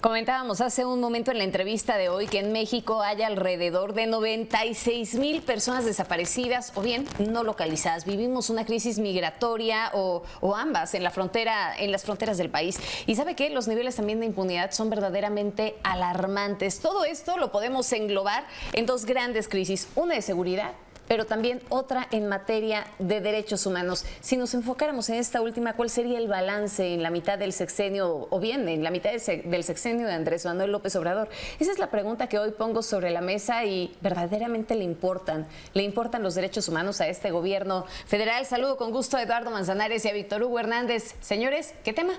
Comentábamos hace un momento en la entrevista de hoy que en México hay alrededor de 96,000 personas desaparecidas o bien no localizadas. Vivimos una crisis migratoria o ambas en la frontera, en las fronteras del país. Y ¿sabe qué? Los niveles también de impunidad son verdaderamente alarmantes. Todo esto lo podemos englobar en dos grandes crisis, una de seguridad, pero también otra en materia de derechos humanos. Si nos enfocáramos en esta última, ¿cuál sería el balance en la mitad del sexenio o bien en la mitad del sexenio de Andrés Manuel López Obrador? Esa es la pregunta que hoy pongo sobre la mesa y verdaderamente le importan los derechos humanos a este gobierno federal. Saludo con gusto a Eduardo Manzanares y a Víctor Hugo Hernández. Señores, ¿qué tema?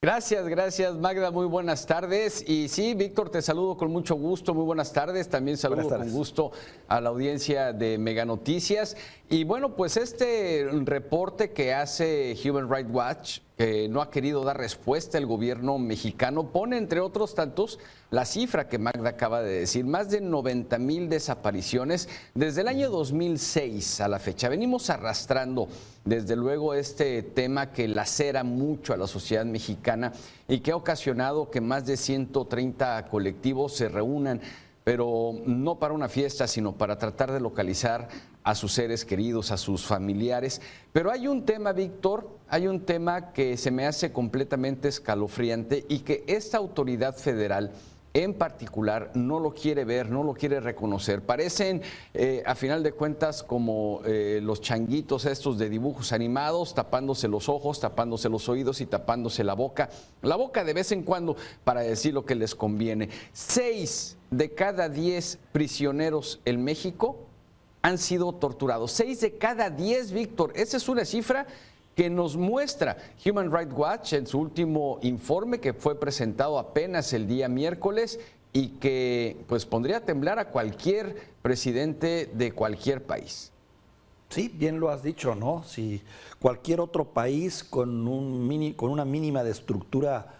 Gracias Magda, muy buenas tardes. Y sí, Víctor, te saludo con mucho gusto, muy buenas tardes. También saludo con gusto a la audiencia de Mega Noticias. Y bueno, pues este reporte que hace Human Rights Watch, que no ha querido dar respuesta el gobierno mexicano, pone entre otros tantos la cifra que Magda acaba de decir, más de 90,000 desapariciones desde el año 2006 a la fecha. Venimos arrastrando desde luego este tema que lacera mucho a la sociedad mexicana y que ha ocasionado que más de 130 colectivos se reúnan, pero no para una fiesta, sino para tratar de localizar a sus seres queridos, a sus familiares. Pero hay un tema, Víctor, hay un tema que se me hace completamente escalofriante y que esta autoridad federal en particular no lo quiere ver, no lo quiere reconocer. Parecen, a final de cuentas, como los changuitos estos de dibujos animados, tapándose los ojos, tapándose los oídos y tapándose la boca de vez en cuando para decir lo que les conviene. 6 de cada 10 prisioneros en México han sido torturados. 6 de cada 10, Víctor. Esa es una cifra que nos muestra Human Rights Watch en su último informe que fue presentado apenas el día miércoles y que pues pondría a temblar a cualquier presidente de cualquier país. Sí, bien lo has dicho, ¿no? Si cualquier otro país con una mínima de estructura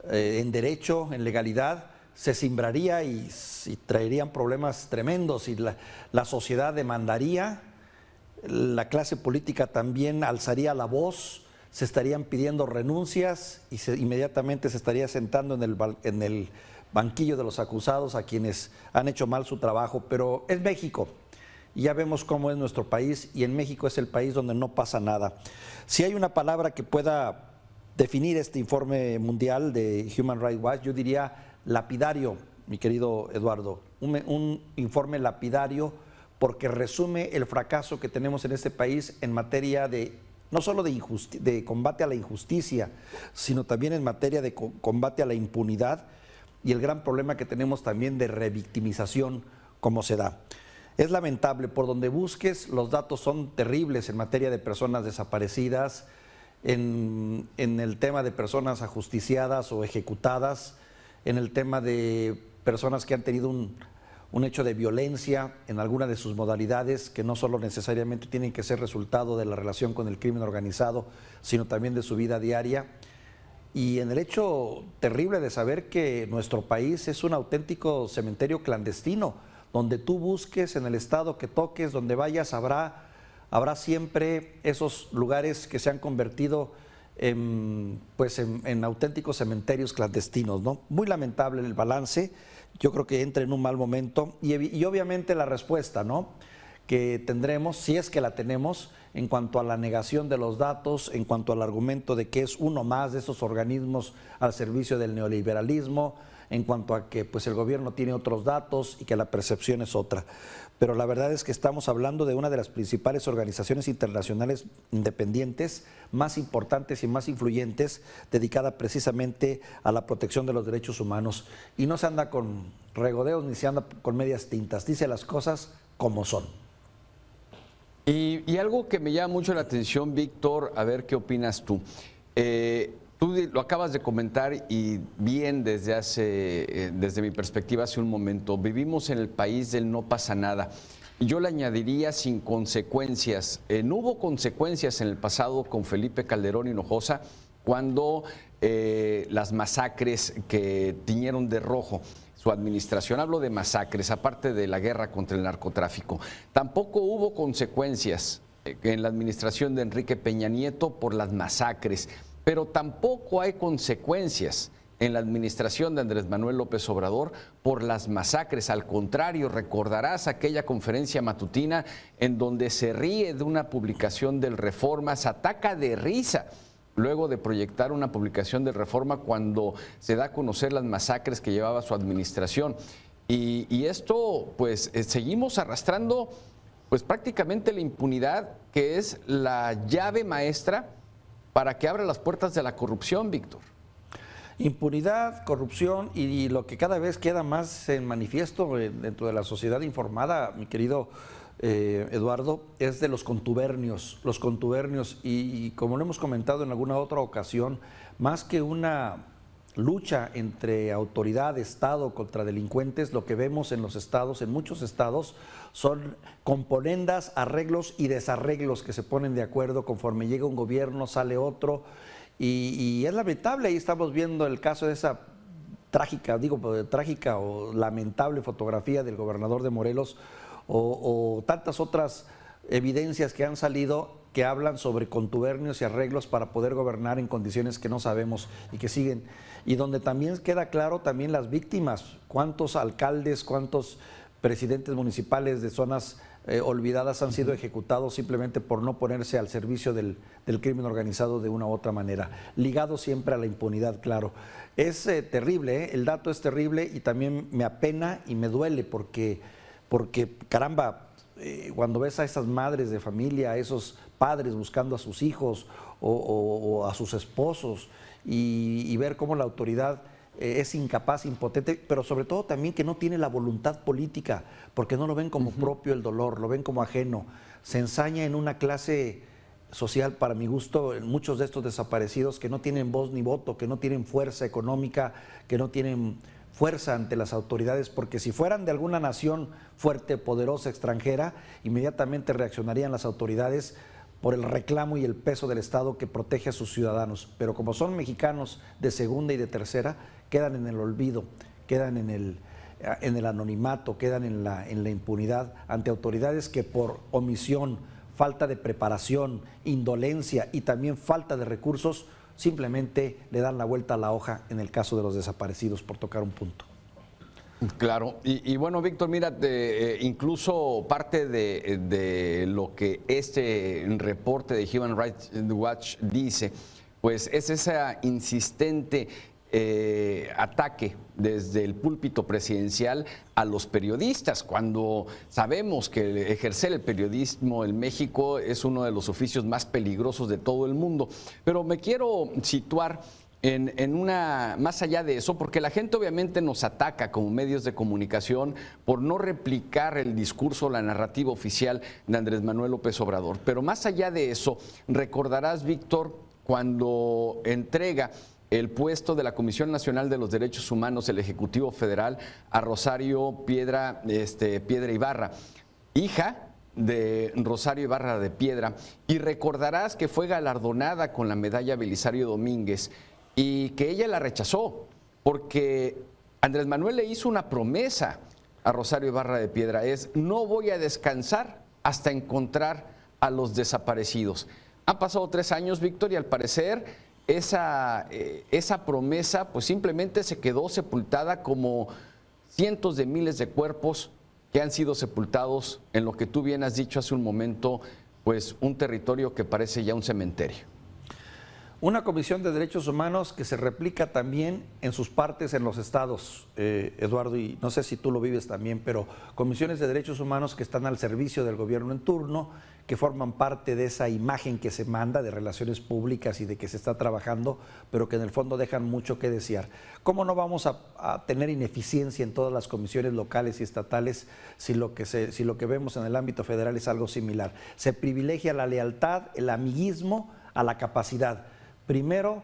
en derecho, en legalidad, se simbraría y traerían problemas tremendos y la sociedad demandaría. La clase política también alzaría la voz, se estarían pidiendo renuncias y inmediatamente se estaría sentando en el banquillo de los acusados a quienes han hecho mal su trabajo. Pero es México y ya vemos cómo es nuestro país y en México es el país donde no pasa nada. Si hay una palabra que pueda definir este informe mundial de Human Rights Watch, yo diría lapidario, mi querido Eduardo, un informe lapidario porque resume el fracaso que tenemos en este país en materia de, no solo de combate a la injusticia, sino también en materia de combate a la impunidad y el gran problema que tenemos también de revictimización como se da. Es lamentable, por donde busques, los datos son terribles en materia de personas desaparecidas, en el tema de personas ajusticiadas o ejecutadas, en el tema de personas que han tenido un hecho de violencia en alguna de sus modalidades, que no solo necesariamente tienen que ser resultado de la relación con el crimen organizado, sino también de su vida diaria. Y en el hecho terrible de saber que nuestro país es un auténtico cementerio clandestino, donde tú busques, en el estado que toques, donde vayas, habrá siempre esos lugares que se han convertido en auténticos cementerios clandestinos, ¿no? Muy lamentable el balance. Yo creo que entra en un mal momento y obviamente la respuesta, ¿no?, que tendremos, si es que la tenemos, en cuanto a la negación de los datos, en cuanto al argumento de que es uno más de esos organismos al servicio del neoliberalismo, en cuanto a que pues el gobierno tiene otros datos y que la percepción es otra. Pero la verdad es que estamos hablando de una de las principales organizaciones internacionales independientes, más importantes y más influyentes, dedicada precisamente a la protección de los derechos humanos. Y no se anda con regodeos ni se anda con medias tintas, dice las cosas como son. Y algo que me llama mucho la atención, Víctor, a ver qué opinas tú. Tú lo acabas de comentar y bien desde mi perspectiva hace un momento, vivimos en el país del no pasa nada. Y yo le añadiría sin consecuencias. No hubo consecuencias en el pasado con Felipe Calderón Hinojosa cuando las masacres que tiñeron de rojo su administración, hablo de masacres, aparte de la guerra contra el narcotráfico. Tampoco hubo consecuencias en la administración de Enrique Peña Nieto por las masacres, pero tampoco hay consecuencias en la administración de Andrés Manuel López Obrador por las masacres. Al contrario, recordarás aquella conferencia matutina en donde se ríe de una publicación del Reforma, se ataca de risa luego de proyectar una publicación del Reforma cuando se da a conocer las masacres que llevaba su administración. Y esto, pues, seguimos arrastrando, pues, prácticamente la impunidad, que es la llave maestra para que abra las puertas de la corrupción, Víctor. Impunidad, corrupción y lo que cada vez queda más en manifiesto dentro de la sociedad informada, mi querido Eduardo, es de los contubernios. Los contubernios y como lo hemos comentado en alguna otra ocasión, más que una lucha entre autoridad, Estado contra delincuentes, lo que vemos en los estados, en muchos estados, son componendas, arreglos y desarreglos que se ponen de acuerdo conforme llega un gobierno, sale otro. Y es lamentable, ahí estamos viendo el caso de esa trágica o lamentable fotografía del gobernador de Morelos o tantas otras evidencias que han salido que hablan sobre contubernios y arreglos para poder gobernar en condiciones que no sabemos y que siguen. Y donde también queda claro también las víctimas, cuántos alcaldes, cuántos presidentes municipales de zonas olvidadas han sido ejecutados simplemente por no ponerse al servicio del crimen organizado de una u otra manera, ligado siempre a la impunidad, claro. Es terrible, el dato es terrible y también me apena y me duele porque caramba, cuando ves a esas madres de familia, a esos padres buscando a sus hijos o a sus esposos y ver cómo la autoridad es incapaz, impotente, pero sobre todo también que no tiene la voluntad política, porque no lo ven como propio el dolor, lo ven como ajeno. Se ensaña en una clase social, para mi gusto, en muchos de estos desaparecidos que no tienen voz ni voto, que no tienen fuerza económica, que no tienen fuerza ante las autoridades, porque si fueran de alguna nación fuerte, poderosa, extranjera, inmediatamente reaccionarían las autoridades por el reclamo y el peso del Estado que protege a sus ciudadanos. Pero como son mexicanos de segunda y de tercera, quedan en el olvido, quedan en el anonimato, quedan en la impunidad ante autoridades que por omisión, falta de preparación, indolencia y también falta de recursos, simplemente le dan la vuelta a la hoja en el caso de los desaparecidos, por tocar un punto. Claro, y bueno, Víctor, mira, incluso parte de lo que este reporte de Human Rights Watch dice, pues es esa insistente ataque desde el púlpito presidencial a los periodistas, cuando sabemos que ejercer el periodismo en México es uno de los oficios más peligrosos de todo el mundo. Pero me quiero situar en una, más allá de eso, porque la gente obviamente nos ataca como medios de comunicación por no replicar el discurso, la narrativa oficial de Andrés Manuel López Obrador. Pero más allá de eso, recordarás, Víctor, cuando entrega el puesto de la Comisión Nacional de los Derechos Humanos, el Ejecutivo Federal, a Rosario Piedra Ibarra, hija de Rosario Ibarra de Piedra, y recordarás que fue galardonada con la medalla Belisario Domínguez y que ella la rechazó porque Andrés Manuel le hizo una promesa a Rosario Ibarra de Piedra, es: no voy a descansar hasta encontrar a los desaparecidos. Han pasado 3 años, Víctor, y al parecer esa promesa pues simplemente se quedó sepultada como cientos de miles de cuerpos que han sido sepultados en lo que tú bien has dicho hace un momento, pues un territorio que parece ya un cementerio. Una comisión de derechos humanos que se replica también en sus partes en los estados, Eduardo, y no sé si tú lo vives también, pero comisiones de derechos humanos que están al servicio del gobierno en turno, que forman parte de esa imagen que se manda de relaciones públicas y de que se está trabajando, pero que en el fondo dejan mucho que desear. ¿Cómo no vamos a tener ineficiencia en todas las comisiones locales y estatales si lo que vemos en el ámbito federal es algo similar? Se privilegia la lealtad, el amiguismo a la capacidad. Primero,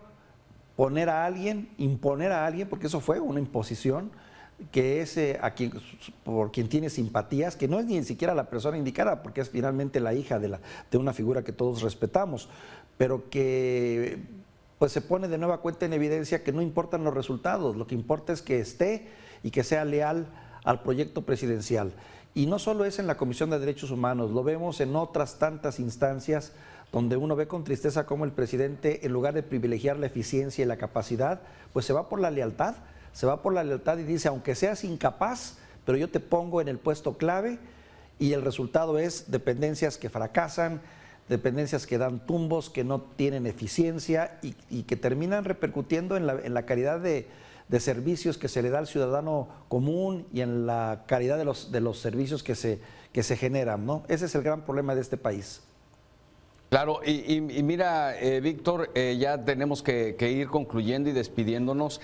imponer a alguien, porque eso fue una imposición, que es por quien tiene simpatías, que no es ni siquiera la persona indicada, porque es finalmente la hija de una figura que todos respetamos, pero que pues se pone de nueva cuenta en evidencia que no importan los resultados, lo que importa es que esté y que sea leal al proyecto presidencial. Y no solo es en la Comisión de Derechos Humanos, lo vemos en otras tantas instancias donde uno ve con tristeza cómo el presidente, en lugar de privilegiar la eficiencia y la capacidad, pues se va por la lealtad, y dice, aunque seas incapaz, pero yo te pongo en el puesto clave, y el resultado es dependencias que fracasan, dependencias que dan tumbos, que no tienen eficiencia y que terminan repercutiendo en la calidad de servicios que se le da al ciudadano común y en la calidad de los servicios que se generan, ¿no? Ese es el gran problema de este país. Claro, y mira, Víctor, ya tenemos que ir concluyendo y despidiéndonos.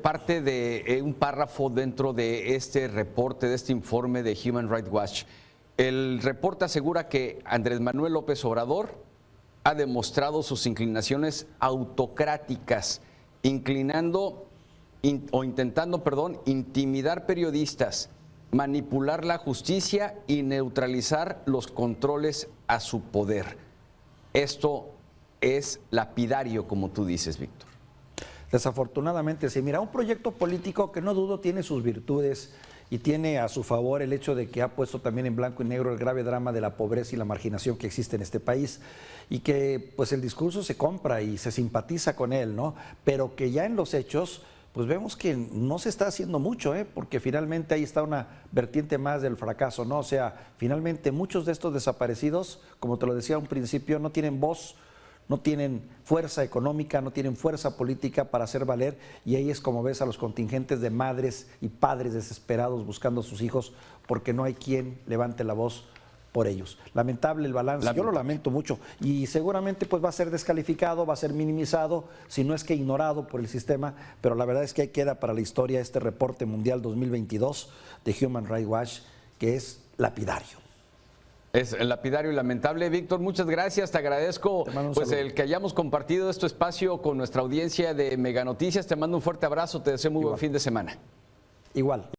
Parte de un párrafo dentro de este reporte, de este informe de Human Rights Watch. El reporte asegura que Andrés Manuel López Obrador ha demostrado sus inclinaciones autocráticas, intentando, intimidar periodistas, manipular la justicia y neutralizar los controles a su poder. Esto es lapidario, como tú dices, Víctor. Desafortunadamente, sí. Mira, un proyecto político que no dudo tiene sus virtudes y tiene a su favor el hecho de que ha puesto también en blanco y negro el grave drama de la pobreza y la marginación que existe en este país, y que pues el discurso se compra y se simpatiza con él, ¿no? Pero que ya en los hechos pues vemos que no se está haciendo mucho, porque finalmente ahí está una vertiente más del fracaso, ¿no? O sea, finalmente muchos de estos desaparecidos, como te lo decía a un principio, no tienen voz, no tienen fuerza económica, no tienen fuerza política para hacer valer, y ahí es como ves a los contingentes de madres y padres desesperados buscando a sus hijos porque no hay quien levante la voz por ellos. Lamentable el balance, yo lo lamento mucho, y seguramente pues va a ser descalificado, va a ser minimizado, si no es que ignorado por el sistema, pero la verdad es que ahí queda para la historia este reporte mundial 2022 de Human Rights Watch, que es lapidario. Es lapidario y lamentable. Víctor, muchas gracias, te agradezco pues el que hayamos compartido este espacio con nuestra audiencia de Mega Noticias. Te mando un fuerte abrazo, te deseo muy buen fin de semana. Igual.